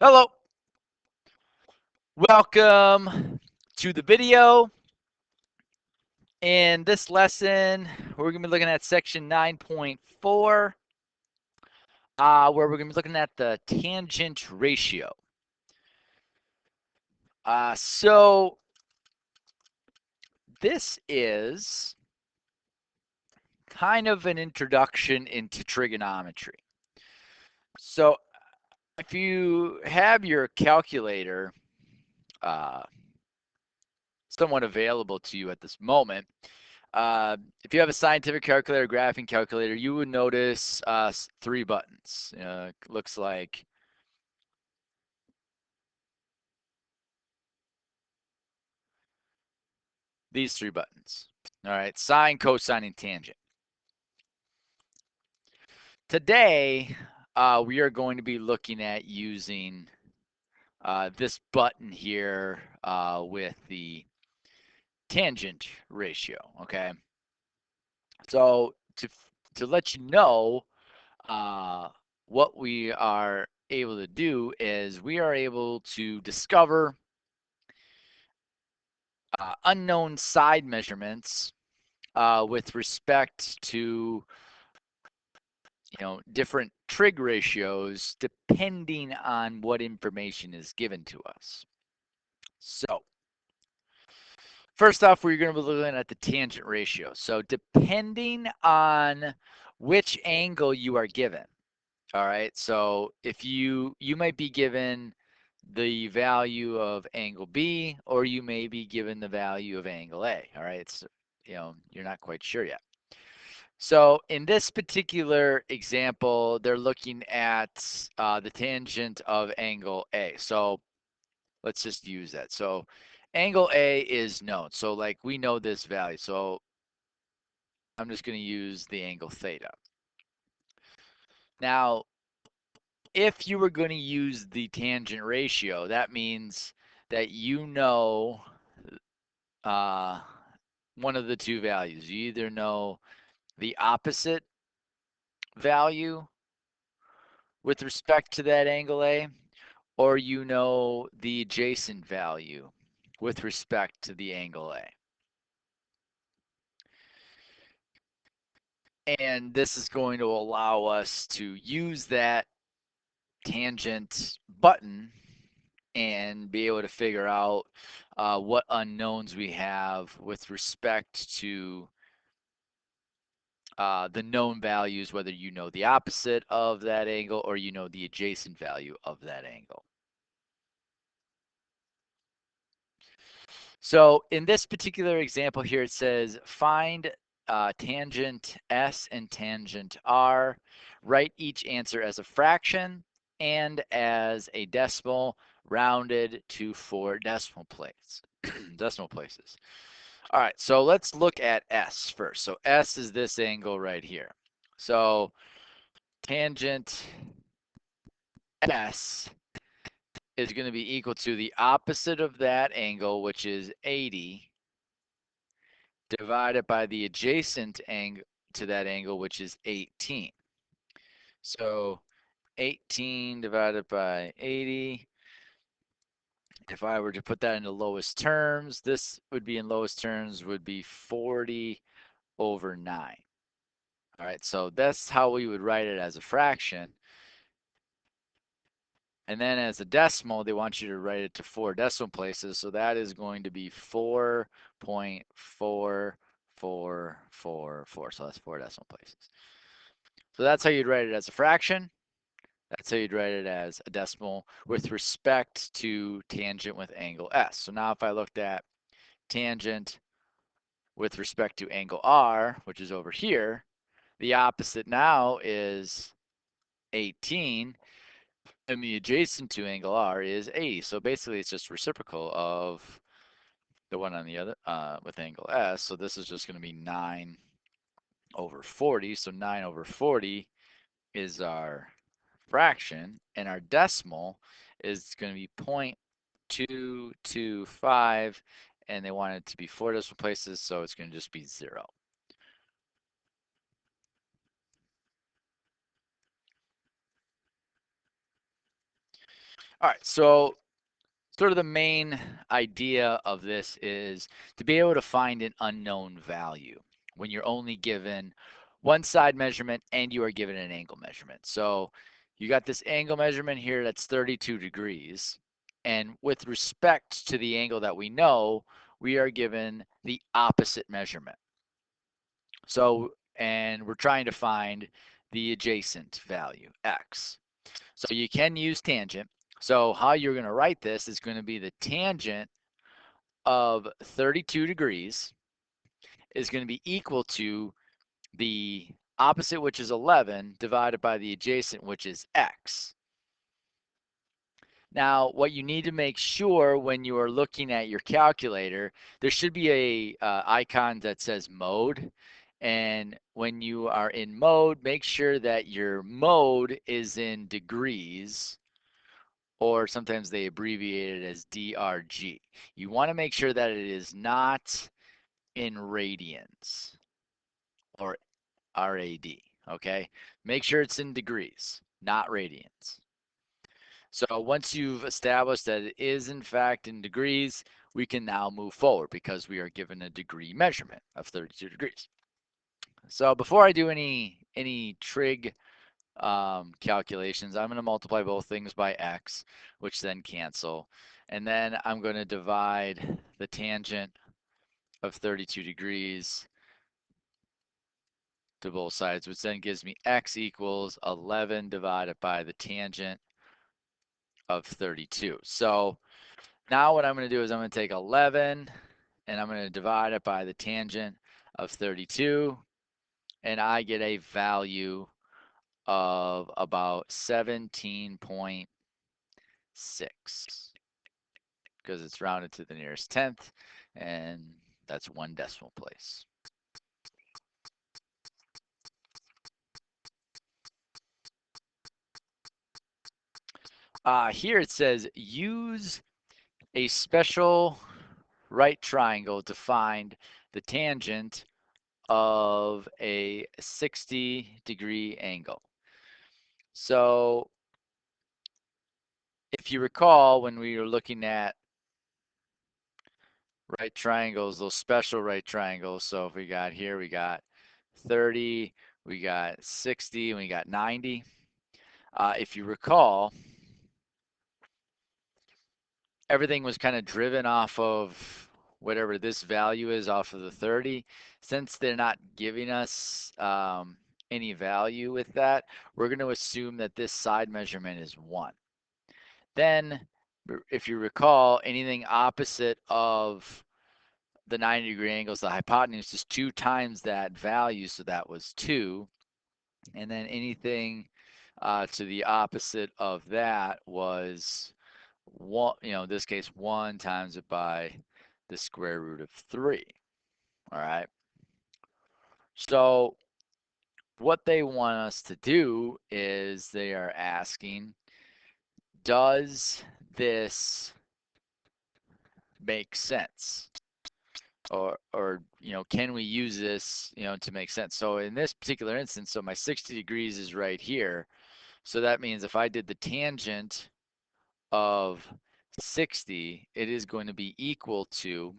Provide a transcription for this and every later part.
Hello, welcome to the video. In this lesson, we're going to be looking at section 9.4, where we're going to be looking at the tangent ratio. So this is kind of an introduction into trigonometry. So if you have your calculator somewhat available to you at this moment, if you have a scientific calculator, graphing calculator, you would notice three buttons. Looks like these three buttons. All right, sine, cosine, and tangent. Today, we are going to be looking at using this button here with the tangent ratio. Okay, so to let you know, what we are able to do is we are able to discover unknown side measurements with respect to different trig ratios depending on what information is given to us. So first off, we're going to be looking at the tangent ratio. So depending on which angle you are given, all right, so if you might be given the value of angle B, or you may be given the value of angle A. All right, it's you're not quite sure yet. So in this particular example, they're looking at the tangent of angle A. So let's just use that. So angle A is known. So like we know this value. So I'm just going to use the angle theta. Now, if you were going to use the tangent ratio, that means that you know uh, one of the two values. You either know the opposite value with respect to that angle A, or you know the adjacent value with respect to the angle A. And this is going to allow us to use that tangent button and be able to figure out what unknowns we have with respect to the known values, whether you know the opposite of that angle or you know the adjacent value of that angle. So in this particular example here, it says find tangent S and tangent R. Write each answer as a fraction and as a decimal rounded to 4 decimal places. Decimal places. All right, so let's look at S first. So S is this angle right here. So tangent S is going to be equal to the opposite of that angle, which is 80, divided by the adjacent angle to that angle, which is 18. So 18 divided by 80. If I were to put that into lowest terms, this would be in lowest terms would be 40 over 9. All right, so that's how we would write it as a fraction. And then as a decimal, they want you to write it to 4 decimal places. So that is going to be 4.4444. So that's 4 decimal places. So that's how you'd write it as a fraction. That's how you'd write it as a decimal with respect to tangent with angle S. So now if I looked at tangent with respect to angle R, which is over here, the opposite now is 18. And the adjacent to angle R is 80. So basically it's just reciprocal of the one on the other with angle S. So this is just going to be 9 over 40. So 9 over 40 is our fraction, and our decimal is going to be 0.225, and they want it to be 4 decimal places, so it's going to just be 0. All right, so sort of the main idea of this is to be able to find an unknown value when you're only given one side measurement and you are given an angle measurement. So you got this angle measurement here that's 32 degrees. And with respect to the angle that we know, we are given the opposite measurement. So, and we're trying to find the adjacent value, x. So you can use tangent. So how you're going to write this is going to be the tangent of 32 degrees is going to be equal to the opposite, which is 11, divided by the adjacent, which is x. Now, what you need to make sure when you are looking at your calculator, there should be a icon that says mode. And when you are in mode, make sure that your mode is in degrees, or sometimes they abbreviate it as DRG. You want to make sure that it is not in radians or RAD, okay? Make sure it's in degrees, not radians. So once you've established that it is in fact in degrees, we can now move forward because we are given a degree measurement of 32 degrees. So before I do any trig calculations, I'm going to multiply both things by x, which then cancel. And then I'm going to divide the tangent of 32 degrees to both sides, which then gives me x equals 11 divided by the tangent of 32. So now what I'm going to do is I'm going to take 11 and I'm going to divide it by the tangent of 32, and I get a value of about 17.6 because it's rounded to the nearest tenth, and that's one decimal place. Here it says use a special right triangle to find the tangent of a 60-degree angle. So if you recall, when we were looking at right triangles, those special right triangles, so if we got here, we got 30, we got 60, and we got 90. If you recall, everything was kind of driven off of whatever this value is off of the 30. Since they're not giving us any value with that, we're going to assume that this side measurement is 1. Then, if you recall, anything opposite of the 90-degree angles, the hypotenuse is 2 times that value, so that was 2. And then anything to the opposite of that was 1, in this case, 1 times it by the square root of 3. All right. So what they want us to do is they are asking, does this make sense? Or can we use this, to make sense? So in this particular instance, so my 60 degrees is right here. So that means if I did the tangent of 60, it is going to be equal to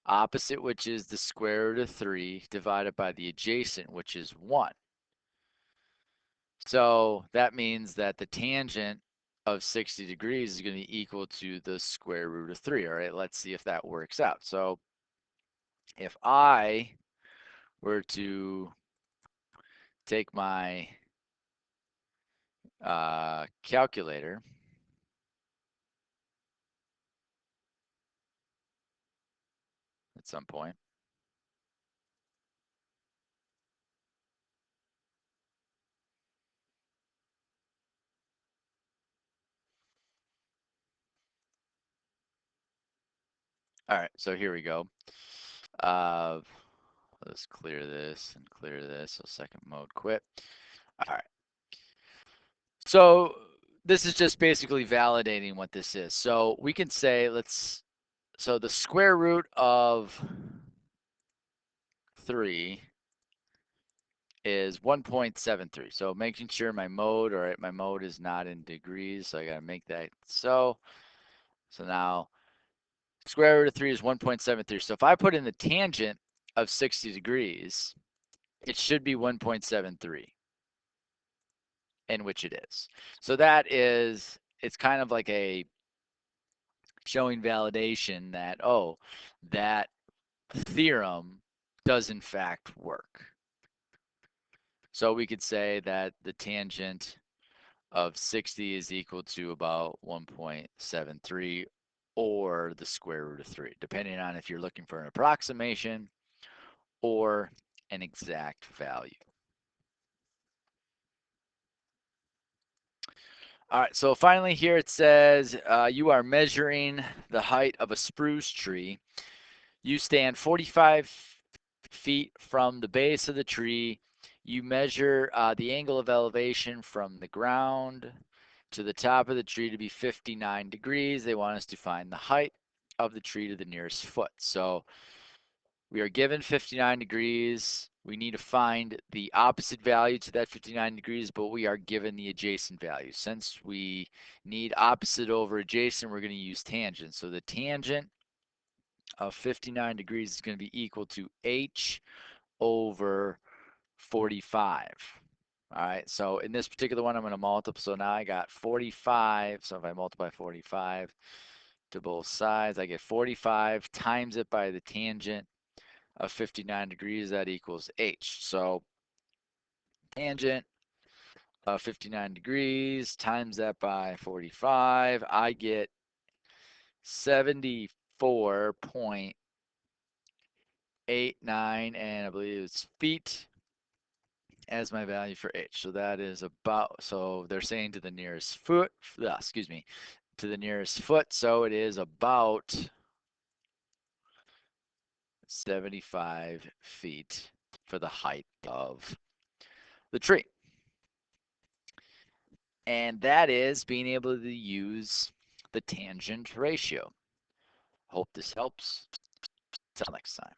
opposite, which is the square root of 3, divided by the adjacent, which is 1. So that means that the tangent of 60 degrees is going to be equal to the square root of 3. All right, let's see if that works out. So if I were to take my calculator, at some point, all right, so here we go. Let's clear this and clear this. So second mode quit. All right. So this is just basically validating what this is. So we can say, so the square root of 3 is 1.73. So making sure my mode, all right, my mode is not in degrees. So I got to make that so. So now square root of 3 is 1.73. So if I put in the tangent of 60 degrees, it should be 1.73, in which it is. So that is, it's kind of like a showing validation that, oh, that theorem does in fact work. So we could say that the tangent of 60 is equal to about 1.73 or the square root of 3, depending on if you're looking for an approximation or an exact value. All right, so finally here it says you are measuring the height of a spruce tree. You stand 45 feet from the base of the tree. You measure the angle of elevation from the ground to the top of the tree to be 59 degrees. They want us to find the height of the tree to the nearest foot. So we are given 59 degrees. We need to find the opposite value to that 59 degrees, but we are given the adjacent value. Since we need opposite over adjacent, we're going to use tangent. So the tangent of 59 degrees is going to be equal to h over 45. All right, so in this particular one, I'm going to multiply. So now I got 45. So if I multiply 45 to both sides, I get 45 times it by the tangent of 59 degrees. That equals h. So tangent of 59 degrees times that by 45, I get 74.89, and I believe it's feet as my value for h. So that is about, so they're saying to the nearest foot, excuse me, to the nearest foot. So it is about 75 feet for the height of the tree. And that is being able to use the tangent ratio. Hope this helps. Till next time.